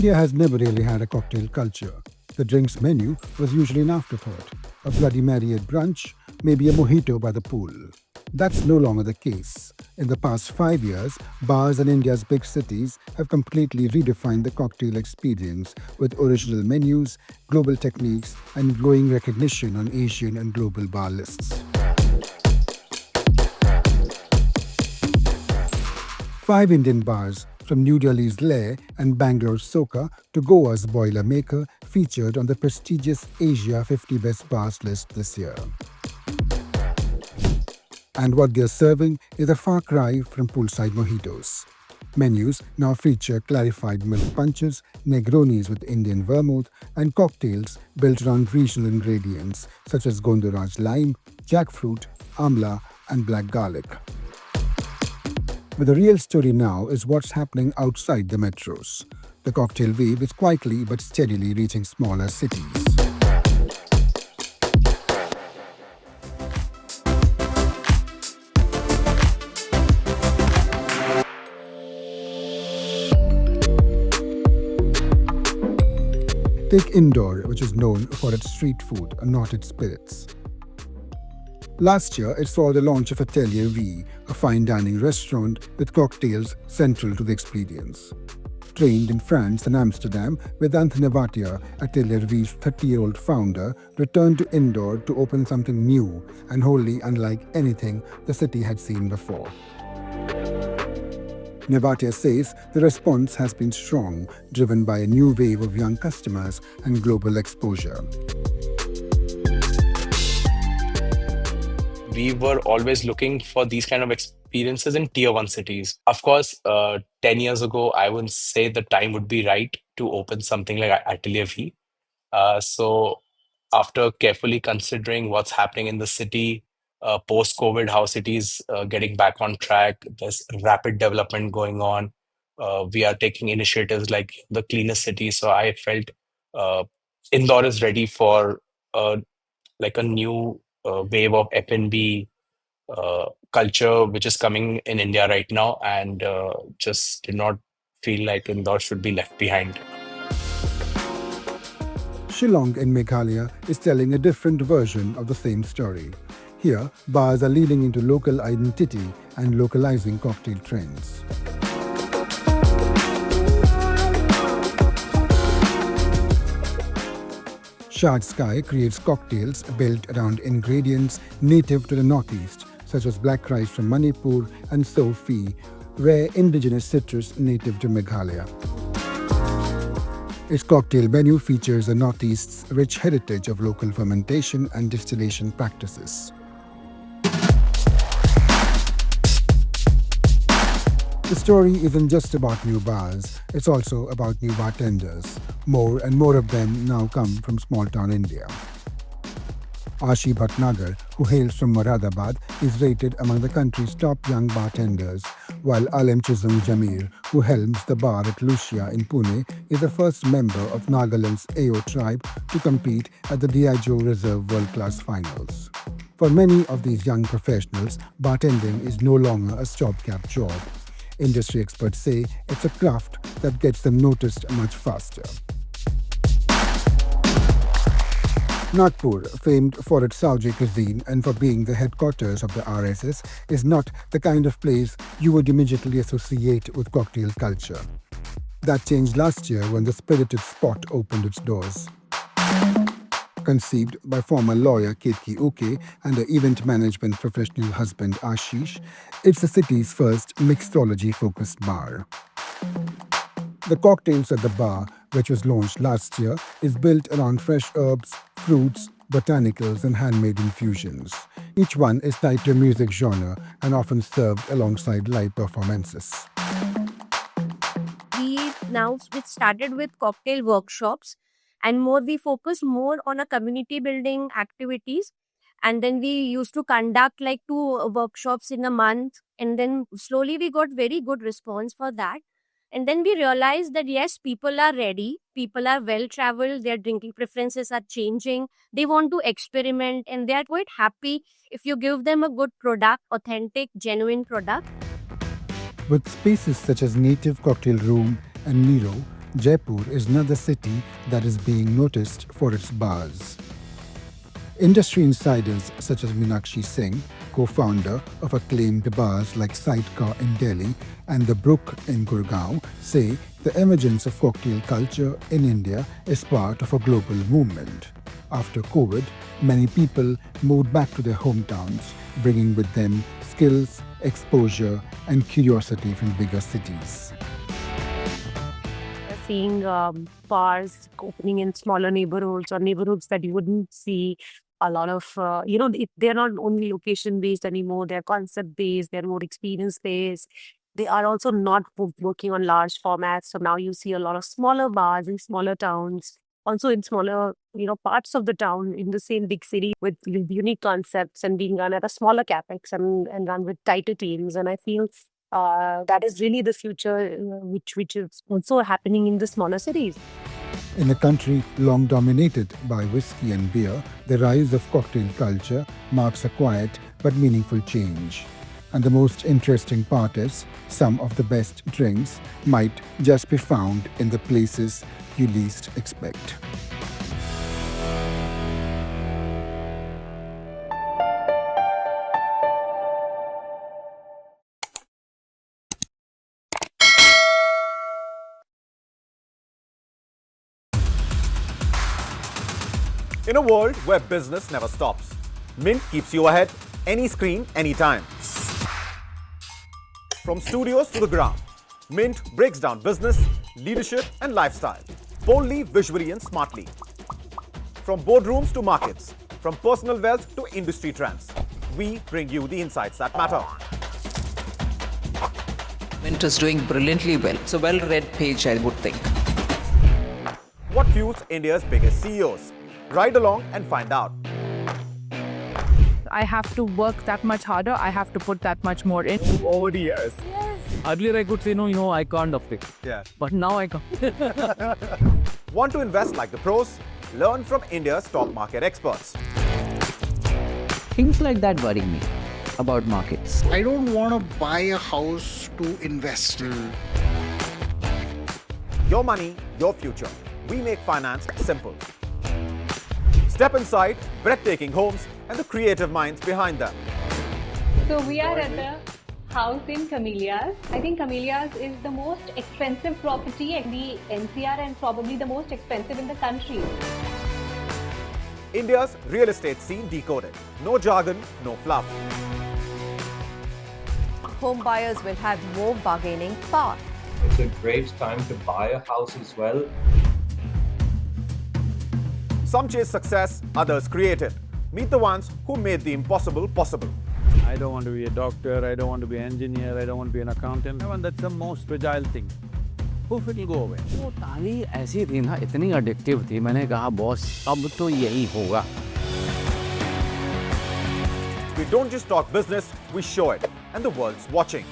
India has never really had a cocktail culture. The drinks menu was usually an afterthought. A Bloody Mary at brunch, maybe a mojito by the pool. That's no longer the case. In the past 5 years, bars in India's big cities have completely redefined the cocktail experience with original menus, global techniques, and growing recognition on Asian and global bar lists. Five Indian bars, from New Delhi's Lair and Bangalore's Soka to Goa's Boiler Maker, featured on the prestigious Asia 50 Best Bars list this year. And what they're serving is a far cry from poolside mojitos. Menus now feature clarified milk punches, Negronis with Indian vermouth, and cocktails built around regional ingredients such as Gondoraj lime, jackfruit, amla, and black garlic. But the real story now is what's happening outside the metros. The cocktail wave is quietly but steadily reaching smaller cities. Take Indore, which is known for its street food and not its spirits. Last year, it saw the launch of Atelier V, a fine dining restaurant with cocktails central to the experience. Trained in France and Amsterdam, Vedant Nevatia, Atelier V's 30-year-old founder, returned to Indore to open something new and wholly unlike anything the city had seen before. Nevatia says the response has been strong, driven by a new wave of young customers and global exposure. We were always looking for these kind of experiences in tier one cities. Of course, 10 years ago, I wouldn't say the time would be right to open something like Atelier V. So after carefully considering what's happening in the city, post-COVID, how cities getting back on track, there's rapid development going on. We are taking initiatives like the cleanest city. So I felt uh, Indore is ready for like a new wave of F&B culture which is coming in India right now, and just did not feel like Indore should be left behind. Shillong in Meghalaya is telling a different version of the same story. Here, bars are leaning into local identity and localizing cocktail trends. Shad Sky creates cocktails built around ingredients native to the Northeast, such as black rice from Manipur and So Phi, rare indigenous citrus native to Meghalaya. Its cocktail menu features the Northeast's rich heritage of local fermentation and distillation practices. The story isn't just about new bars, it's also about new bartenders. More and more of them now come from small-town India. Ashi Bhatnagar, who hails from Moradabad, is rated among the country's top young bartenders, while Alem Chisholm Jamir, who helms the bar at Lucia in Pune, is the first member of Nagaland's AO tribe to compete at the Diageo Reserve World Class Finals. For many of these young professionals, bartending is no longer a stopgap job. Industry experts say it's a craft that gets them noticed much faster. Nagpur, famed for its Saoji cuisine and for being the headquarters of the RSS, is not the kind of place you would immediately associate with cocktail culture. That changed last year when the Spirited Spot opened its doors. Conceived by former lawyer Ketki Uke and her event management professional husband Ashish, it's the city's first mixology-focused bar. The cocktails at the bar, which was launched last year, is built around fresh herbs, fruits, botanicals, and handmade infusions. Each one is tied to a music genre and often served alongside live performances. We started with cocktail workshops, and we focused more on a community building activities. And then we used to conduct like 2 workshops in a month, and then slowly we got very good response for that. And then we realized that yes, people are ready, people are well traveled, their drinking preferences are changing, they want to experiment, and they are quite happy if you give them a good product, authentic, genuine product. With spaces such as Native Cocktail Room and Nero, Jaipur is another city that is being noticed for its bars. Industry insiders such as Meenakshi Singh, co-founder of acclaimed bars like Sidecar in Delhi and The Brook in Gurgaon, say the emergence of cocktail culture in India is part of a global movement. After COVID, many people moved back to their hometowns, bringing with them skills, exposure, and curiosity from bigger cities. Seeing bars opening in smaller neighborhoods or neighborhoods that you wouldn't see a lot of, they're not only location based anymore, they're concept based, they're more experience based. They are also not working on large formats. So now you see a lot of smaller bars in smaller towns, also in smaller, parts of the town in the same big city with unique concepts and being run at a smaller capex and run with tighter teams. And I feel that is really the future, which is also happening in the smaller cities. In a country long dominated by whiskey and beer, the rise of cocktail culture marks a quiet but meaningful change. And the most interesting part is, some of the best drinks might just be found in the places you least expect. In a world where business never stops, Mint keeps you ahead, any screen, anytime. From studios to the ground, Mint breaks down business, leadership, and lifestyle, boldly, visually, and smartly. From boardrooms to markets, from personal wealth to industry trends, we bring you the insights that matter. Mint is doing brilliantly well. It's a well-read page, I would think. What fuels India's biggest CEOs? Ride along and find out. I have to work that much harder. I have to put that much more in. Over the years. Yes. Earlier I could say, no, I can't afford it. Yeah. But now I can. Want to invest like the pros? Learn from India's top market experts. Things like that worry me about markets. I don't want to buy a house to invest. Your money, your future. We make finance simple. Step inside breathtaking homes and the creative minds behind them. So we are at the house in Camellias. I think Camellias is the most expensive property in the NCR and probably the most expensive in the country. India's real estate scene decoded. No jargon, no fluff. Home buyers will have more bargaining power. It's a great time to buy a house as well. Some chase success, others create it. Meet the ones who made the impossible possible. I don't want to be a doctor, I don't want to be an engineer, I don't want to be an accountant. And that's the most fragile thing. Poof, it'll go away. वो ताली ऐसी थी ना, इतनी addictive थी, मैंने कहा boss अब तो यही होगा. We don't just talk business, we show it. And the world's watching.